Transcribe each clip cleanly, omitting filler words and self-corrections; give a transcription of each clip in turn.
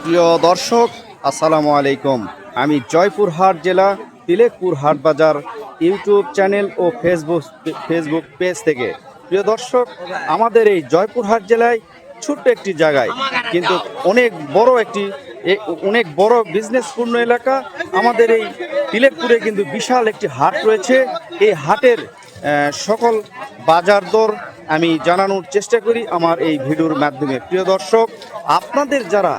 প্রিয় দর্শক, আসসালামু আলাইকুম। আমি জয়পুরহাট জেলা তিলেকপুর হাট বাজার ইউটিউব চ্যানেল ও ফেসবুক পেজ থেকে। প্রিয় দর্শক, আমাদের এই জয়পুরহাট জেলায় ছোট্ট একটি জায়গায় কিন্তু অনেক বড় বিজনেসপূর্ণ এলাকা। আমাদের এই তিলেকপুরে কিন্তু বিশাল একটি হাট রয়েছে। এই হাটের সকল বাজার দর আমি জানানোর চেষ্টা করি আমার এই ভিডিওর মাধ্যমে। প্রিয় দর্শক, আপনাদের যারা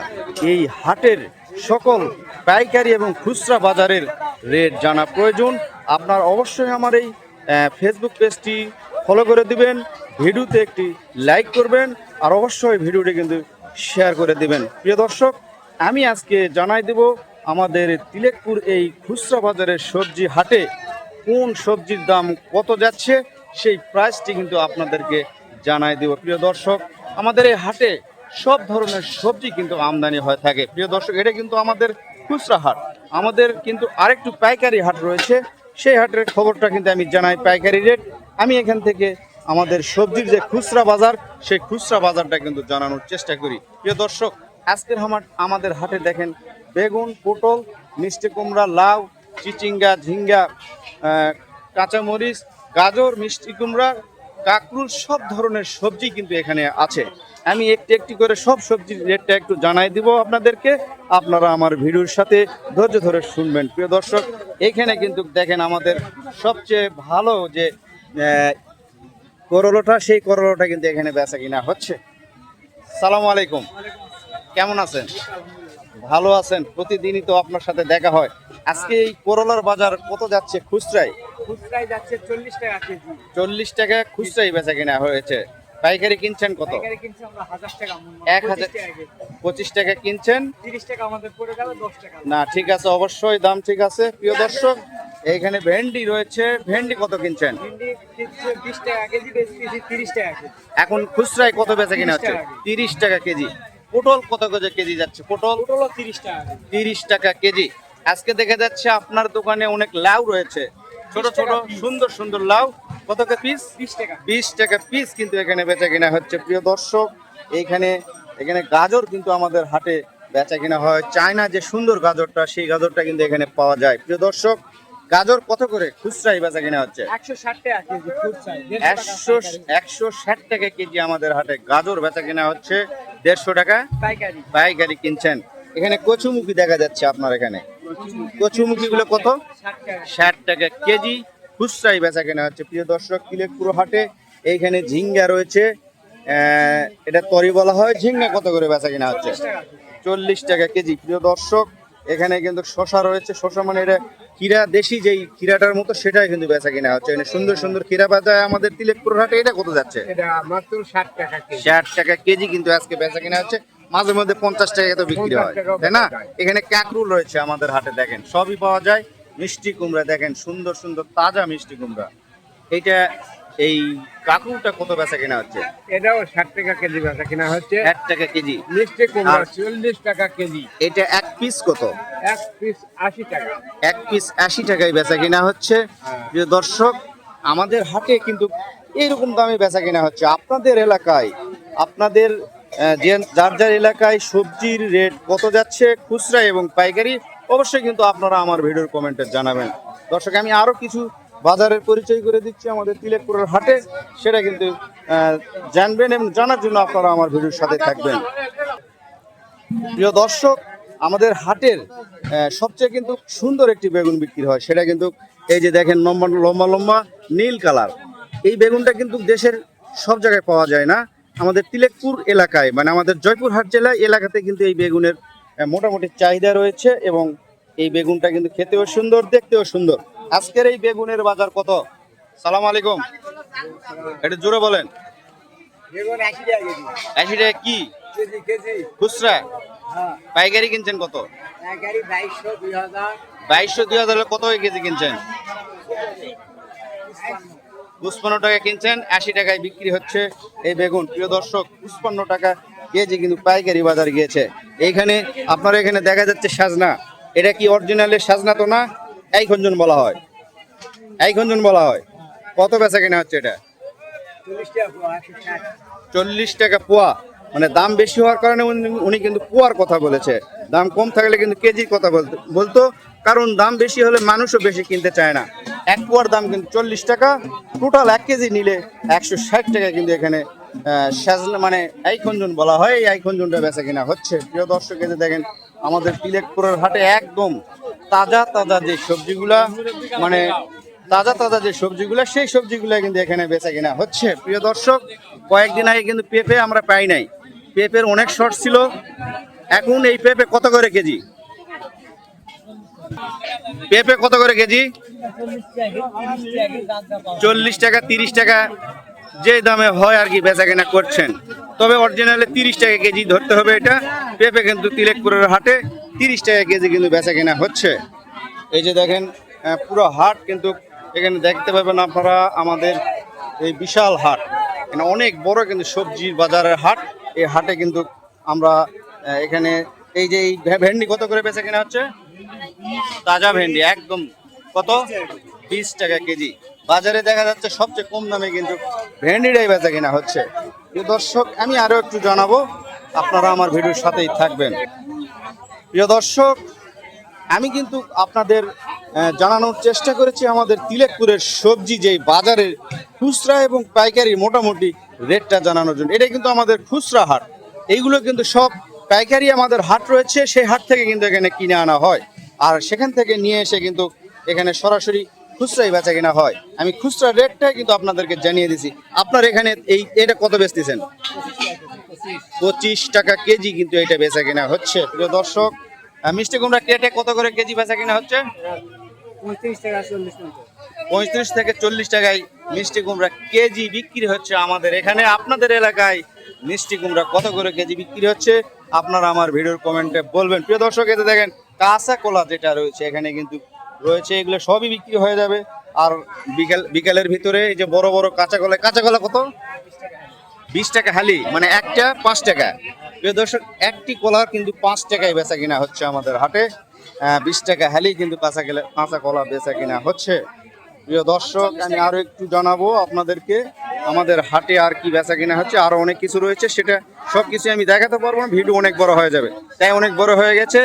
এই হাটের সকল পাইকারি এবং খুচরা বাজারের রেট জানা প্রয়োজন, আপনার অবশ্যই আমার এই ফেসবুক পেজটি ফলো করে দিবেন, ভিডিওতে একটি লাইক করবেন, আর অবশ্যই ভিডিওটি কিন্তু শেয়ার করে দিবেন। প্রিয় দর্শক, আমি আজকে জানাই দেব আমাদের তিলেকপুর এই খুচরা বাজারের সবজি হাটে কোন সবজির দাম কত যাচ্ছে, সেই প্রাইসটি কিন্তু আপনাদেরকে জানাই দেব। প্রিয় দর্শক, আমাদের এই হাটে সব ধরনের সবজি কিন্তু আমদানি হয়ে থাকে। প্রিয় দর্শক, এটা কিন্তু আমাদের খুচরা হাট। আমাদের কিন্তু আরেকটু পাইকারি হাট রয়েছে, সেই হাটের খবরটা কিন্তু আমি জানাই পাইকারি রেট। আমি এখান থেকে আমাদের সবজির যে খুচরা বাজার, সেই খুচরা বাজারটা কিন্তু জানানোর চেষ্টা করি। প্রিয় দর্শক, আজকের আমাদের হাটে দেখেন বেগুন, পটল, মিষ্টি কুমড়া, লাউ, চিচিঙ্গা, ঝিঙ্গা, কাঁচামরিচ, গাজর, মিষ্টি কুমড়া, কাকরুল, সব ধরনের সবজি কিন্তু এখানে আছে। আমি একটি একটি করে সব সবজির রেটটা একটু জানাই দিব আপনাদেরকে, আপনারা আমার ভিডিওর সাথে ধৈর্য ধরে শুনবেন। প্রিয় দর্শক, এখানে কিন্তু দেখেন আমাদের সবচেয়ে ভালো যে করলাটা, সেই করলাটা কিন্তু এখানে বেচা কিনা হচ্ছে। সালামু আলাইকুম, কেমন আছেন? ভালো আছেন? প্রতিদিনই তো আপনার সাথে দেখা হয়। আজকে এই করলার বাজার কত যাচ্ছে খুচরায়? খুচরায় যাচ্ছে 40 টাকা কেজি। 40 টাকা খুচরাই বেচা কিনা হয়েছে। পাইকারি কিনছেন কত? পাইকারি কিনছি আমরা 1000 টাকা মন। 25 টাকা কিনছেন। 30 টাকা আমাদের পড়ে যাবে 10 টাকা। না, ঠিক আছে, অবশ্যই দাম ঠিক আছে। প্রিয় দর্শক, এইখানে ভেন্ডি রয়েছে। ভেন্ডি কত কিনছেন? ভিন্ডি কিনছে 20 টাকা কেজি, বেশি 30 টাকা কেজি। এখন খুচরায় কত বেচা কিনা হচ্ছে? 30 টাকা কেজি। পটল কত করে কেজি যাচ্ছে? পটল 30 টাকা। 30 টাকা কেজি। আজকে দেখা যাচ্ছে আপনার দোকানে অনেক লাউ রয়েছে, ছোট ছোট সুন্দর সুন্দর লাউ। কত টাকা পিস? 20 টাকা। 20 টাকা পিস কিন্তু এখানে বেচা কিনা হচ্ছে। প্রিয় দর্শক, এখানে গাজর কিন্তু আমাদের হাটে বেচা কিনা হয়। চায়না যে সুন্দর গাজরটা, সেই গাজরটা কিন্তু এখানে পাওয়া যায়। প্রিয় দর্শক, গাজর কত করে খুচরাই বেচা কিনা হচ্ছে? 160 টাকা কেজি খুচরায়। 160 টাকা কেজি আমাদের হাটে গাজর বেচা কিনা হচ্ছে। 150 টাকা পাইকারি। পাইকারি কিনছেন। এখানে কচুমুখী দেখা যাচ্ছে আপনার এখানে। কচুমুখী গুলো কত? 60 টাকা কেজি খুচরাই বেচা কেনা হচ্ছে। প্রিয় দর্শক, তিলেকপুর হাটে এইখানে ঝিঙ্গা রয়েছে, এটা তরি বলা হয়। ঝিঙ্গা কত করে বেচা কেনা হচ্ছে? 40 টাকা কেজি। প্রিয় দর্শক, এখানে কিন্তু শশা রয়েছে। শশা মানে এটা ক্ষীরা, দেশি যেই ক্ষীরাটার মতো, সেটাই কিন্তু বেচা কিনা হচ্ছে। এখানে সুন্দর সুন্দর ক্ষীরা বাজায় আমাদের তিলেকপুর হাটে। এটা কত যাচ্ছে? এটা মাত্র 60 টাকা কেজি। 60 টাকা কেজি কিন্তু আজকে বেচা কিনা হচ্ছে। মাঝে মধ্যে 50 টাকা তো বিক্রি হয়, তাই না? এখানে কাকরুল রয়েছে আমাদের হাটে, দেখেন সবই পাওয়া যায়। মিষ্টি কুমড়া দেখেন, সুন্দর সুন্দর তাজা মিষ্টি কুমড়া। এইটা এই কাকরুলটা কত বেচা কিনা হচ্ছে? এটাও 60 টাকা কেজি বেচা কিনা হচ্ছে। 60 টাকা কেজি। মিষ্টি কুমড়া 40 টাকা কেজি। এটা এক পিস কত? এক পিস 80 টাকা। এক পিস 80 টাকায় বেচা কিনা হচ্ছে। প্রিয় দর্শক, আমাদের হাটে কিন্তু এইরকম দামে বেচা কিনা হচ্ছে। আপনাদের এলাকায়, আপনাদের যার যার এলাকায় সবজির রেট কত যাচ্ছে খুচরা এবং পাইকারি, অবশ্যই কিন্তু আপনারা আমার ভিডিওর কমেন্টে জানাবেন। দর্শক, আমি আরো কিছু বাজারের পরিচয় করে দিচ্ছি আমাদের তিলেকপুরের হাটে, সেটা কিন্তু জানবেন এবং জানার জন্য আপনারা আমার ভিডিওর সাথে থাকবেন। প্রিয় দর্শক, আমাদের হাটের সবচেয়ে কিন্তু সুন্দর একটি বেগুন বিক্রি হয়, সেটা কিন্তু এই যে দেখেন লম্বা লম্বা লম্বা নীল কালার। এই বেগুনটা কিন্তু দেশের সব জায়গায় পাওয়া যায় না। আমাদের তিলেকপুর এলাকায়, মানে আমাদের জয়পুরহাট জেলা এলাকাতে কিন্তু এই বেগুনের মোটামুটি চাহিদা রয়েছে, এবং এই বেগুনটা কিন্তু খেতেও সুন্দর, দেখতেও সুন্দর। আজকের এই বেগুনের বাজার কত? সালাম আলাইকুম, এটা জোরে বলেন। বেগুন 80 টাকা কেজি। 80 টাকা কি কেজি কেজি খুচরা? হ্যাঁ। পাইকারি কিনছেন কত? পাইকারি 2200 2000। 2200 2000 কত কেজি কিনছেন? 55 টাকা কিনছেন, 80 টাকায় বিক্রি হচ্ছে এই বেগুন। প্রিয় দর্শক, 55 টাকা কেজি কিন্তু পাইকারি বাজার গিয়েছে। এইখানে আপনার এখানে দেখা যাচ্ছে সাজনা। এটা কি অরিজিনালের সাজনা তো না? এই খঞ্জন বলা হয়, এই খঞ্জন বলা হয়। কত বেচা কিনা হচ্ছে এটা? 40 টাকা পোয়া, 160। 40 টাকা পোয়া, মানে দাম বেশি হওয়ার কারণে উনি কিন্তু কুয়ার কথা বলেছে। দাম কম থাকলে কিন্তু কেজির কথা বলতো, কারণ দাম বেশি হলে মানুষও বেশি কিনতে চায় না। এক কুয়ার দাম কিন্তু 40 টাকা, টোটাল 1 কেজি নিলে 160 টাকা কিন্তু এখানে মানে এই খঞ্জন বলা হয়, এই খঞ্জনটা বেচা কিনা হচ্ছে। প্রিয় দর্শক, এই যে দেখেন আমাদের তিলেকপুরের হাটে একদম তাজা তাজা যে সবজিগুলা, মানে তাজা তাজা যে সবজিগুলা, সেই সবজিগুলা কিন্তু এখানে বেচা কিনা হচ্ছে। প্রিয় দর্শক, কয়েকদিন আগে কিন্তু পেঁপে আমরা পাই নাই, পেঁপের অনেক শর্ট ছিল। এখন এই পেঁপে কত করে কেজি? পেঁপে কত করে কেজি? 40 টাকা 30 টাকা যে দামে হয় আর কি বেচা কেনা করছেন। তবে অরিজিনালে 30 টাকা কেজি ধরতে হবে এটা। পেঁপে কিন্তু তিলেকপুরের হাটে 30 টাকা কেজি কিন্তু বেচা কেনা হচ্ছে। এই যে দেখেন পুরো হাট কিন্তু এখানে দেখতে পাবেন আপনারা, আমাদের এই বিশাল হাট, এখানে অনেক বড় কিন্তু সবজির বাজারের হাট। এই হাটে কিন্তু আমরা এখানে এই যে এই ভেন্ডি কত করে বেচা কেনা হচ্ছে? তাজা ভেন্ডি একদম কত? 20 টাকা কেজি। বাজারে দেখা যাচ্ছে সবচেয়ে কম দামে কিন্তু ভেন্ডিটাই বেচা কেনা হচ্ছে। প্রিয় দর্শক, আমি আরো একটু জানাবো, আপনারা আমার ভিডিওর সাথেই থাকবেন। প্রিয় দর্শক, আমি কিন্তু আপনাদের জানানোর চেষ্টা করেছি আমাদের তিলেকপুরের সবজি যেই বাজারের খুচরা এবং পাইকারি মোটামুটি রেটটা জানানোর জন্য। এটা কিন্তু আমাদের খুচরা হাট, এইগুলো কিন্তু সব পাইকারি আমাদের হাট রয়েছে, সেই হাট থেকে কিন্তু এখানে কিনে আনা হয়, আর সেখান থেকে নিয়ে এসে কিন্তু এখানে সরাসরি খুচরাই বেচা কিনা হয়। আমি খুচরা রেটটা কিন্তু আপনাদেরকে জানিয়ে দিছি। আপনার এখানে এটা কত বেচতেছেন? 25 টাকা কেজি কিন্তু এটা বেচা কিনা হচ্ছে। প্রিয় দর্শক, মিষ্টি কুমড়া কেটে কত করে কেজি বেচা কিনা হচ্ছে? 35 থেকে 40 টাকায় মিষ্টি কুমড়া কেজি বিক্রি হচ্ছে আমাদের এখানে। আপনাদের এলাকায় মিষ্টি কুমড়া কত করে কেজি বিক্রি হচ্ছে আপনারা আমার ভিডিওর কমেন্টে বলবেন। প্রিয় দর্শক, এতে দেখেন কাঁচা কলা যেটা রয়েছে এখানে কিন্তু রয়েছে, এগুলো সবই বিক্রি হয়ে যাবে। আর বিকালের ভিতরে এই যে বড় বড় কাঁচা কলা কত? 20 টাকা হালি, মানে একটা 5 টাকা। প্রিয় দর্শক, একটি কলা কিন্তু 5 টাকায় বেচা কিনা হচ্ছে আমাদের হাটে। 20 টাকা হালি কিন্তু কাঁচা কলা বেচা কিনা হচ্ছে। প্রিয় দর্শক, আমি আরো একটু জানাবো আপনাদেরকে আমাদের হাটে আর কি বেচা কিনা হচ্ছে। আরো অনেক কিছু রয়েছে, সেটা সবকিছু আমি দেখাতে পারবো না, ভিডিও অনেক বড় হয়ে যাবে, তাই অনেক বড় হয়ে গেছে।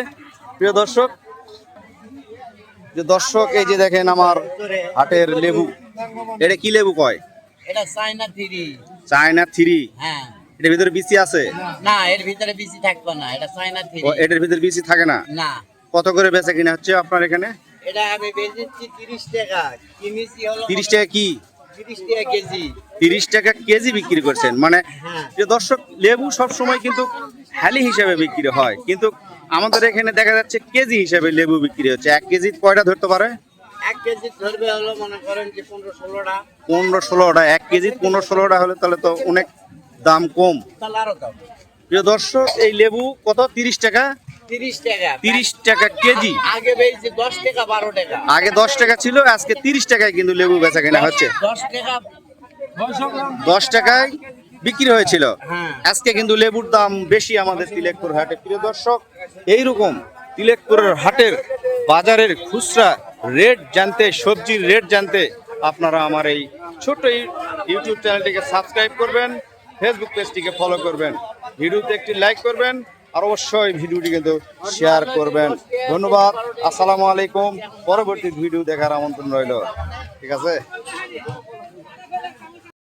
প্রিয় দর্শক, এই যে দেখেন আমার হাটের লেবু, এটা কি লেবু কয়? এটা চায়না থ্রি। China three? হ্যাঁ। এটার ভিতরে বিচি আছে? না, এর ভিতরে বিচি থাকবে না, এটা চায়না থ্রি। ও, এটার ভিতরে বিচি থাকে না? না। কত করে বেচা কিনা হচ্ছে আপনার এখানে? এটা আমি বেচেছি 30 টাকা, কিনেছি হলো 30 টাকা কি? 30 টাকা কেজি। 30 টাকা কেজি বিক্রি করছেন, মানে হ্যাঁ। যে দর্শক, লেবু সব সময় কিন্তু হালি হিসাবে বিক্রি হয়, কিন্তু আমাদের এখানে দেখা যাচ্ছে কেজি হিসাবে লেবু বিক্রি হচ্ছে। 1 কেজি কয়টা ধরতে পারে? 1 কেজি ধরবে হলো মনে করেন যে 15-16টা। 15-16টা। 1 কেজি 15-16টা হলে তাহলে তো অনেক দাম কম। তাহলে আরো দাম। প্রিয় দর্শক, এই লেবু কত? 30 টাকা? 30 টাকা। 30 টাকা কেজি। আগে বেচছি 10 টাকা 12 টাকা। আগে 10 টাকা ছিল, আজকে 30 টাকায় কিন্তু লেবু বেচা কেনা হচ্ছে। 10 টাকা 10 টাকায় বিক্রি হয়েছিল, হ্যাঁ। আজকে কিন্তু লেবুর দাম বেশি আমাদের তিলেকপুর হাটে। প্রিয় দর্শক, এইরকম তিলেকপুরের হাটের বাজারের খুচরা রেট জানতে, সবজির রেট জানতে আপনারা আমার এই ছোট্ট ইউটিউব চ্যানেলটিকে সাবস্ক্রাইব করবেন, ফেসবুক পেজটিকে ফলো করবেন, ভিডিওতে একটি লাইক করবেন, আর অবশ্যই ভিডিওটি কিন্তু শেয়ার করবেন। ধন্যবাদ, আসসালামু আলাইকুম। পরবর্তী ভিডিও দেখার আমন্ত্রণ রইল। ঠিক আছে।